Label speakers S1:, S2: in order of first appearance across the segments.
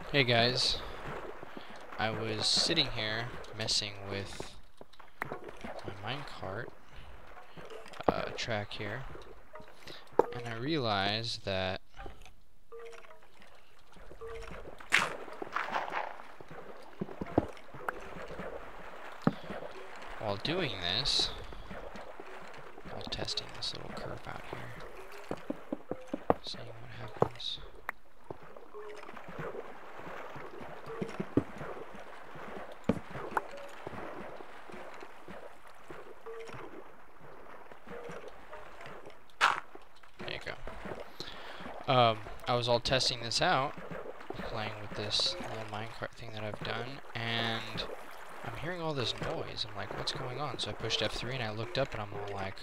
S1: Hey guys, I was sitting here messing with my minecart track here, and I realized that while doing this, while testing this little curve out here, seeing what happens. There you go. I was all testing this out, playing with this little minecart thing that I've done, and I'm hearing all this noise. I'm like, what's going on? So I pushed F3 and I looked up and I'm all like,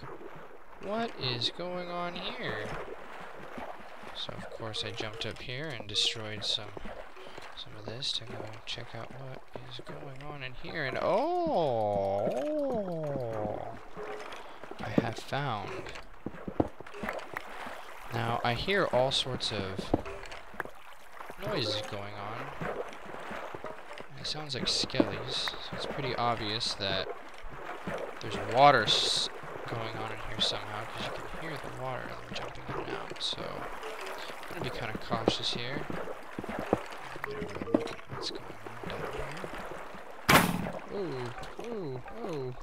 S1: what is going on here? So of course I jumped up here and destroyed some of this to go check out what is going on in here. And oh, I have found. Now I hear all sorts of noises going on. It sounds like skellies, so it's pretty obvious that there's water going on in here somehow, because you can hear the water jumping in and out. So I'm gonna be kind of cautious here. Look at what's going on down here. Oh, oh, oh!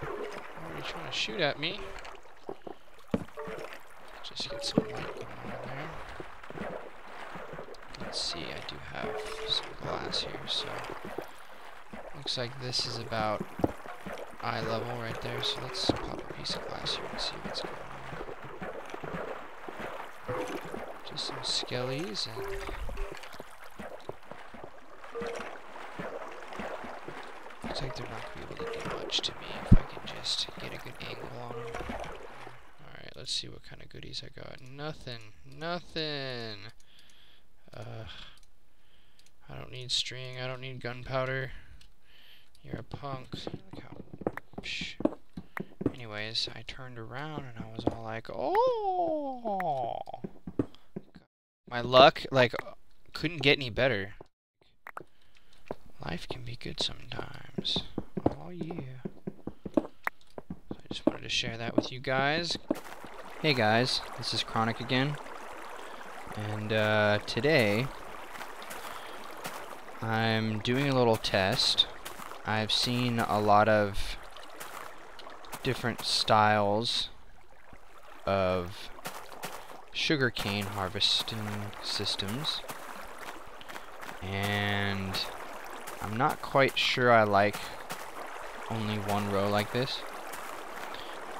S1: Why are you trying to shoot at me? Just get some light going on there. Let's see, I do have some glass here, so looks like this is about eye level right there, so let's pop a piece of glass here and see what's going on. Just some skellies, and looks like they're not going to be able to do much to me if I can just get a good angle on them. Alright, let's see what kind of goodies I got. Nothing. Nothing! I don't need string, I don't need gunpowder. You're a punk. Look how... Psh. Anyways, I turned around and I was all like, oh! My luck, like, couldn't get any better. Life can be good sometimes. Oh yeah. So I just wanted to share that with you guys. Hey guys, this is Chronic again. And today I'm doing a little test. I've seen a lot of different styles of sugarcane harvesting systems, and I'm not quite sure I like only one row like this.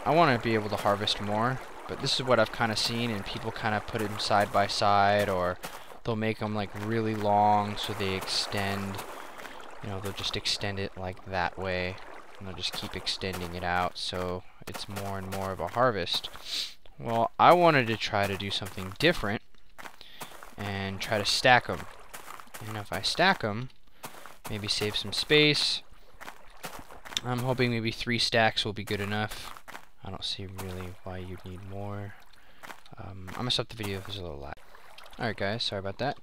S1: I want to be able to harvest more, but this is what I've kind of seen, and people kind of put them side by side, or they'll make them like really long so they extend. You know, they'll just extend it like that way, and they'll just keep extending it out so it's more and more of a harvest. Well, I wanted to try to do something different and try to stack them. And if I stack them, maybe save some space. I'm hoping maybe 3 stacks will be good enough. I don't see really why you'd need more. I'm gonna stop the video if there's a little lag. Alright guys, sorry about that.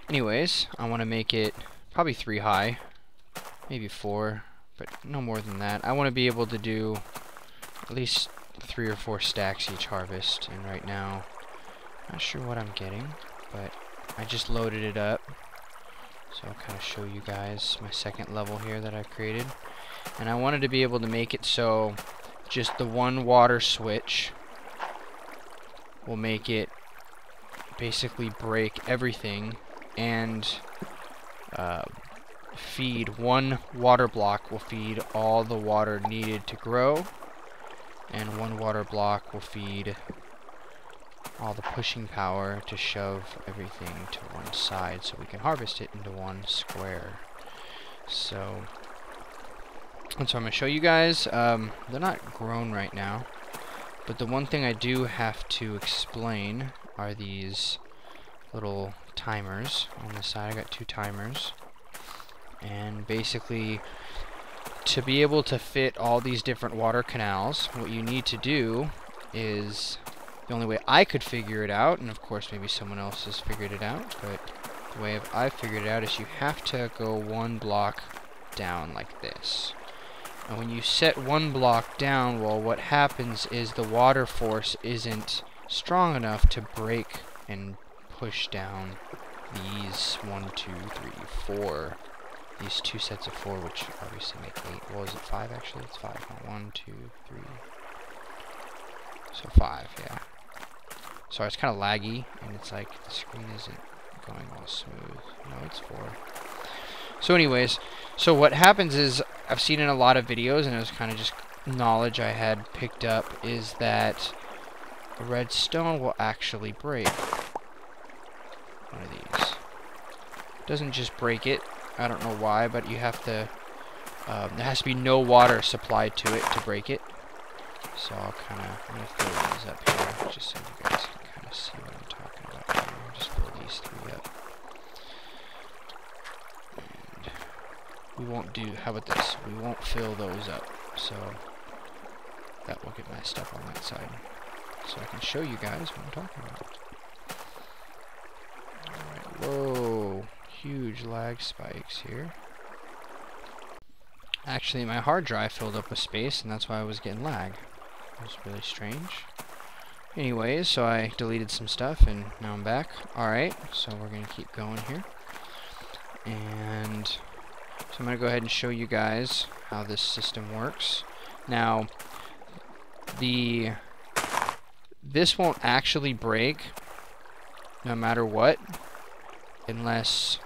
S1: Anyways, I want to make it probably 3 high, maybe 4, but no more than that. I want to be able to do at least 3 or 4 stacks each harvest, and right now, not sure what I'm getting, but I just loaded it up, so I'll kind of show you guys my second level here that I've created. And I wanted to be able to make it so just the one water switch will make it basically break everything, and feed one water block will feed all the water needed to grow, and one water block will feed all the pushing power to shove everything to one side so we can harvest it into one square. So that's what I'm going to show you guys. They're not grown right now, but the one thing I do have to explain are these little timers on the side. I got 2 timers, and basically to be able to fit all these different water canals, what you need to do is, the only way I could figure it out, and of course maybe someone else has figured it out, but the way I figured it out is you have to go one block down like this. And when you set one block down, well, what happens is the water force isn't strong enough to break and push down these 1, 2, 3, 4. These two sets of 4, which obviously make 8. Well, is it 5 actually? It's 5. 1, 2, 3. So 5, yeah. Sorry, it's kind of laggy, and it's like the screen isn't going all smooth. No, it's 4. So anyways, so what happens is, I've seen in a lot of videos, and it was kind of just knowledge I had picked up, is that a red stone will actually break one of these. It doesn't just break it. I don't know why, but you have to, there has to be no water supplied to it to break it. So I'm going to fill these up here, just so you guys can kind of see what I'm talking about here. I'll just fill these 3 up. And we won't do, how about this? We won't fill those up, so that will get messed up on that side. So I can show you guys what I'm talking about. Alright, whoa, huge lag spikes here. Actually, my hard drive filled up with space, and that's why I was getting lag. It was really strange. Anyways, so I deleted some stuff, and now I'm back. Alright, so we're going to keep going here. And so I'm going to go ahead and show you guys how this system works. Now, this won't actually break no matter what, unless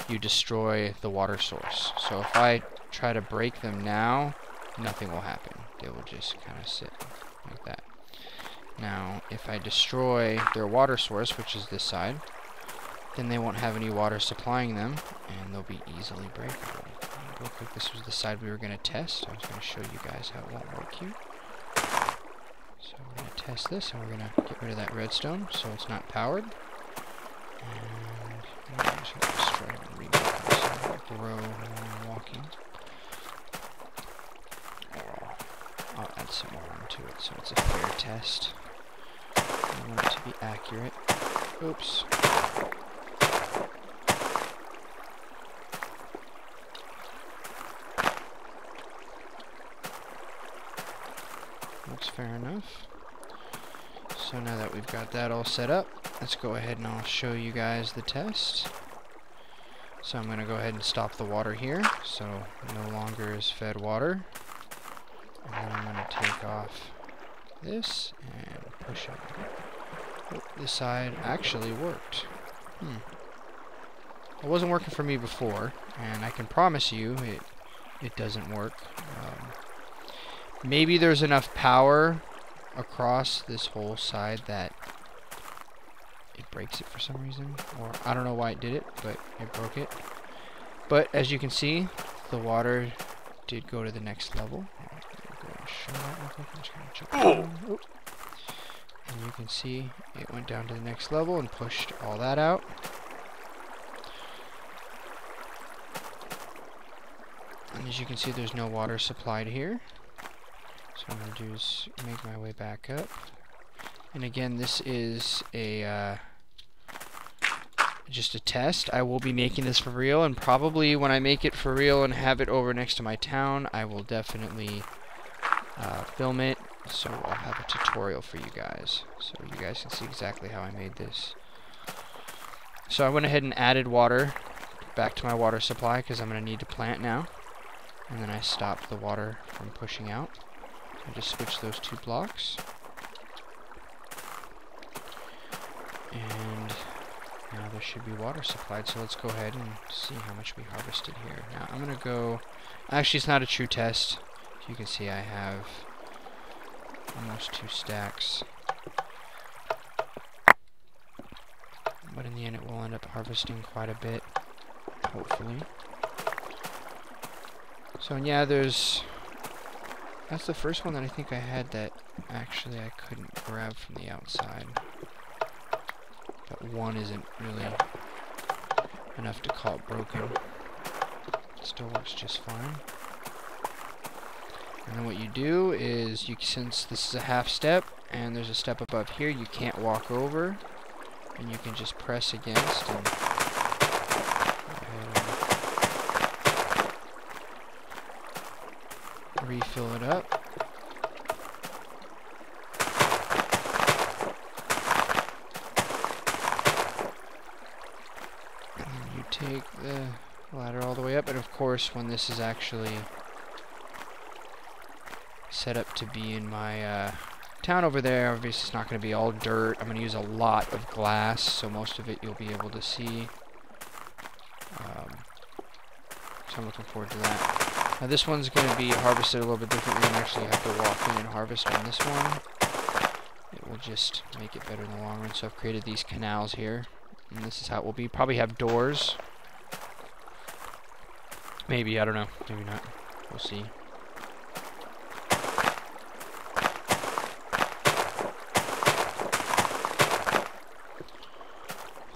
S1: you destroy the water source. So if I try to break them now, nothing will happen. They will just kind of sit like that. Now, if I destroy their water source, which is this side, then they won't have any water supplying them, and they'll be easily breakable. Real quick, this was the side we were going to test. I was going to show you guys how it won't work here. So we're going to test this, and we're going to get rid of that redstone, so it's not powered. And I'm just going to destroy it and remake it so it won't grow when I'm walking. I'll add some more onto it so it's a fair test. I want it to be accurate. Oops. Looks fair enough. So now that we've got that all set up, let's go ahead and I'll show you guys the test. So I'm going to go ahead and stop the water here, so no longer is fed water. And then I'm going to take off this and push it. Oh, this side actually worked. It wasn't working for me before, and I can promise you it doesn't work. Maybe there's enough power across this whole side that it breaks it for some reason, or I don't know why it did it, but it broke it. But as you can see, the water did go to the next level. Show that real quick. I'm just gonna jump down. And you can see it went down to the next level and pushed all that out. And as you can see, there's no water supplied here. So what I'm going to do is make my way back up. And again, this is a just a test. I will be making this for real, and probably when I make it for real and have it over next to my town, I will definitely film it, so I'll have a tutorial for you guys, so you guys can see exactly how I made this. So I went ahead and added water back to my water supply, because I'm going to need to plant now. And then I stopped the water from pushing out. I just switched those 2 blocks. And now there should be water supplied, so let's go ahead and see how much we harvested here. Now I'm going to go... Actually, it's not a true test. As you can see, I have almost 2 stacks. But in the end, it will end up harvesting quite a bit, hopefully. So yeah, that's the first one that I think I had that actually I couldn't grab from the outside. But one isn't really enough to call it broken. It still works just fine. And then what you do is, since this is a half step, and there's a step above here you can't walk over, and you can just press against and fill it up. And then you take the ladder all the way up, and of course when this is actually set up to be in my town over there, obviously it's not going to be all dirt. I'm going to use a lot of glass, so most of it you'll be able to see. So I'm looking forward to that. Now this one's going to be harvested a little bit different. You're going to actually have to walk in and harvest on this one. It will just make it better in the long run. So I've created these canals here, and this is how it will be. Probably have doors. Maybe, I don't know. Maybe not. We'll see.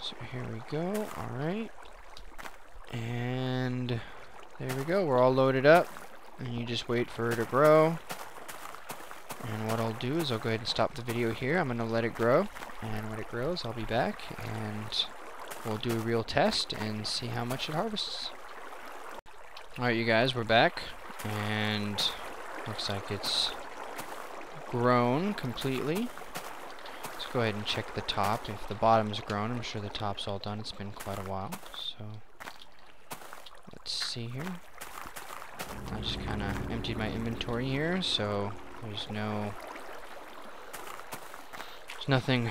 S1: So here we go. Alright. And there we go. We're all loaded up. And you just wait for it to grow. And what I'll do is I'll go ahead and stop the video here. I'm going to let it grow. And when it grows, I'll be back. And we'll do a real test and see how much it harvests. Alright, you guys, we're back. And looks like it's grown completely. Let's go ahead and check the top. If the bottom's grown, I'm sure the top's all done. It's been quite a while. So let's see here. I just kind of emptied my inventory here, so there's nothing,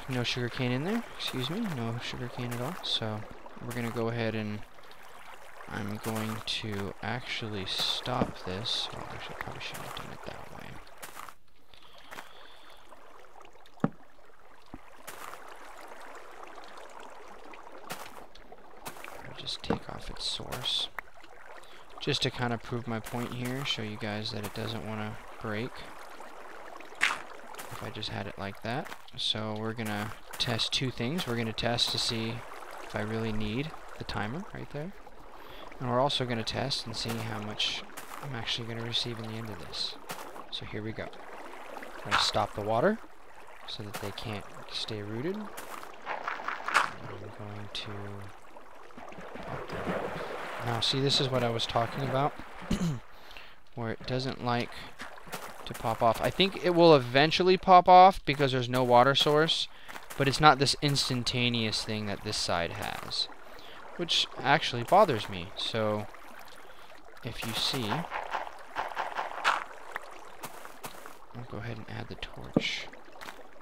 S1: no sugarcane in there. Excuse me, no sugarcane at all. So we're gonna go ahead and I'm going to actually stop this. Well, actually, I probably shouldn't have done it that way. I'll just take off its source. Just to kind of prove my point here, show you guys that it doesn't want to break if I just had it like that. So we're going to test two things. We're going to test to see if I really need the timer right there. And we're also going to test and see how much I'm actually going to receive in the end of this. So here we go. I'm going to stop the water so that they can't stay rooted. I'm going to pop that off. Now see, this is what I was talking about, where it doesn't like to pop off. I think it will eventually pop off because there's no water source, but it's not this instantaneous thing that this side has, which actually bothers me. So if you see, I'll go ahead and add the torch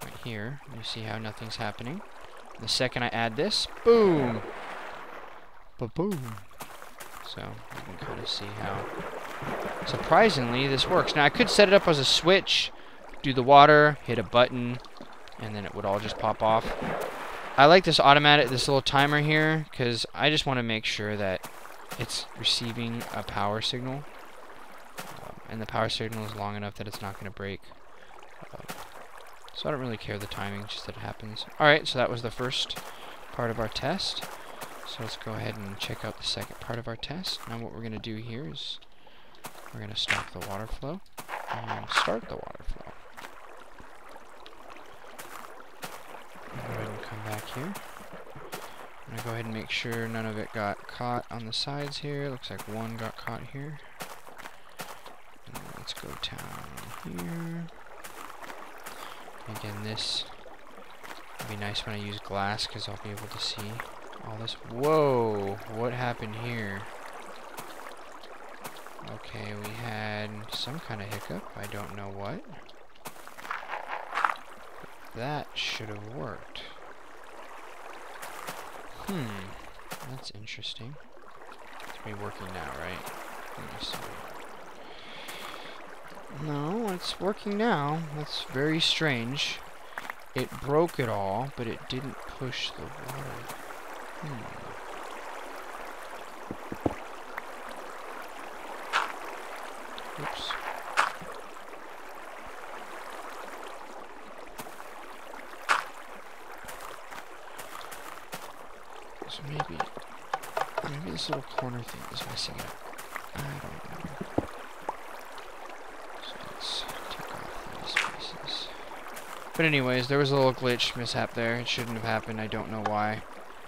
S1: right here. You see how nothing's happening. The second I add this, boom, ba-boom. So you can kind of see how, surprisingly, this works. Now I could set it up as a switch, do the water, hit a button, and then it would all just pop off. I like this automatic, this little timer here, because I just want to make sure that it's receiving a power signal, and the power signal is long enough that it's not going to break. So I don't really care the timing, just that it happens. Alright, so that was the first part of our test. So let's go ahead and check out the second part of our test. Now what we're going to do here is we're going to stop the water flow and start the water flow. Go ahead and come back here. I'm going to go ahead and make sure none of it got caught on the sides here. Looks like one got caught here. And let's go down here. Again, this would be nice when I use glass because I'll be able to see all this. Whoa, what happened here? Okay, we had some kind of hiccup. I don't know what. That should have worked. That's interesting. It's be working now, right? Let me see. No, it's working now. That's very strange. It broke it all, but it didn't push the water. Oops. So maybe this little corner thing is messing up. I don't know. So let's take off these pieces. But anyways, there was a little glitch mishap there. It shouldn't have happened. I don't know why.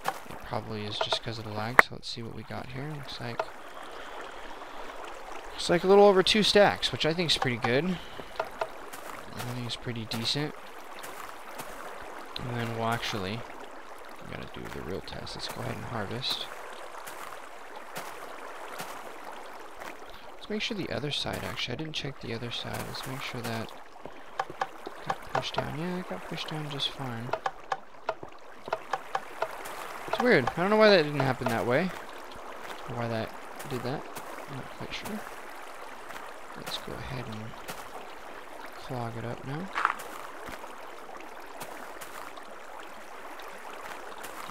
S1: It probably is just because of the lag. So let's see what we got here. Looks like It's like a little over 2 stacks, which I think is pretty good. I think it's pretty decent. And then we'll actually, we gotta do the real test. Let's go ahead and harvest. Let's make sure the other side, actually, I didn't check the other side. Let's make sure that got pushed down. Yeah, it got pushed down just fine. It's weird. I don't know why that didn't happen that way. Or why that did that. I'm not quite sure. Let's go ahead and clog it up now.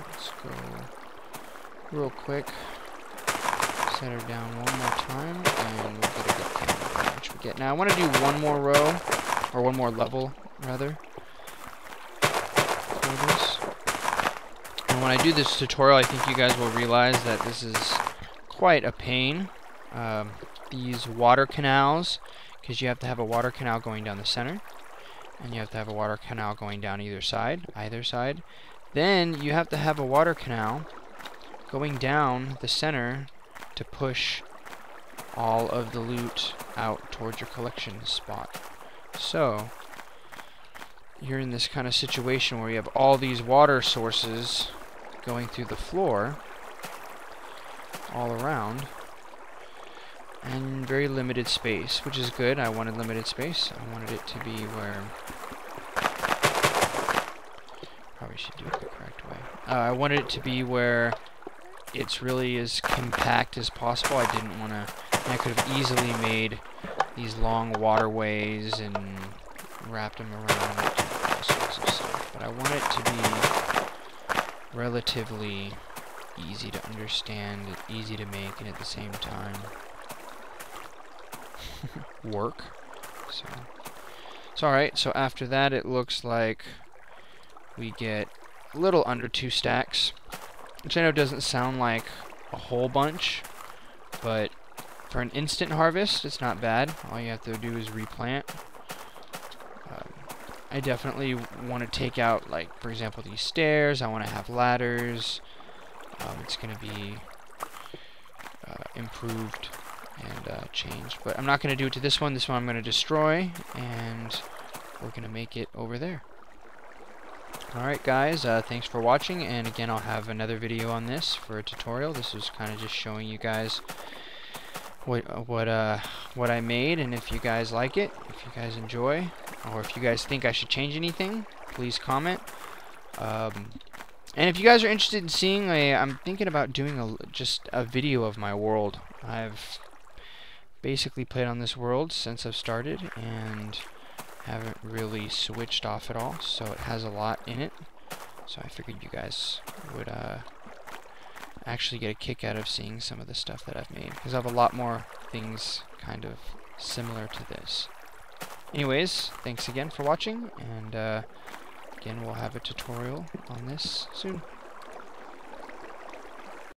S1: Let's go real quick. Set her down one more time, and we'll get a good count of how much we get. Now I want to do one more row, or one more level, rather, for this. And when I do this tutorial, I think you guys will realize that this is quite a pain. These water canals, because you have to have a water canal going down the center, and you have to have a water canal going down either side. Then you have to have a water canal going down the center to push all of the loot out towards your collection spot. So you're in this kind of situation where you have all these water sources going through the floor all around, and very limited space, which is good. I wanted limited space. I wanted it to be where... Probably should do it the correct way. I wanted it to be where it's really as compact as possible. I didn't want to... I could have easily made these long waterways and wrapped them around and do all sorts of stuff. But I want it to be relatively easy to understand, easy to make, and at the same time work. So it's alright. So after that, it looks like we get a little under 2 stacks, which I know doesn't sound like a whole bunch, but for an instant harvest, it's not bad. All you have to do is replant. I definitely want to take out, like, for example, these stairs. I want to have ladders. It's going to be improved and changed. But I'm not going to do it to this one. This one I'm going to destroy, and we're going to make it over there. Alright guys, thanks for watching, and again I'll have another video on this for a tutorial. This was kind of just showing you guys what I made, and if you guys like it, if you guys enjoy, or if you guys think I should change anything, please comment. And if you guys are interested in seeing I'm thinking about doing just a video of my world. I've basically played on this world since I've started, and haven't really switched off at all, so it has a lot in it. So I figured you guys would actually get a kick out of seeing some of the stuff that I've made, because I have a lot more things kind of similar to this. Anyways, thanks again for watching, and again we'll have a tutorial on this soon.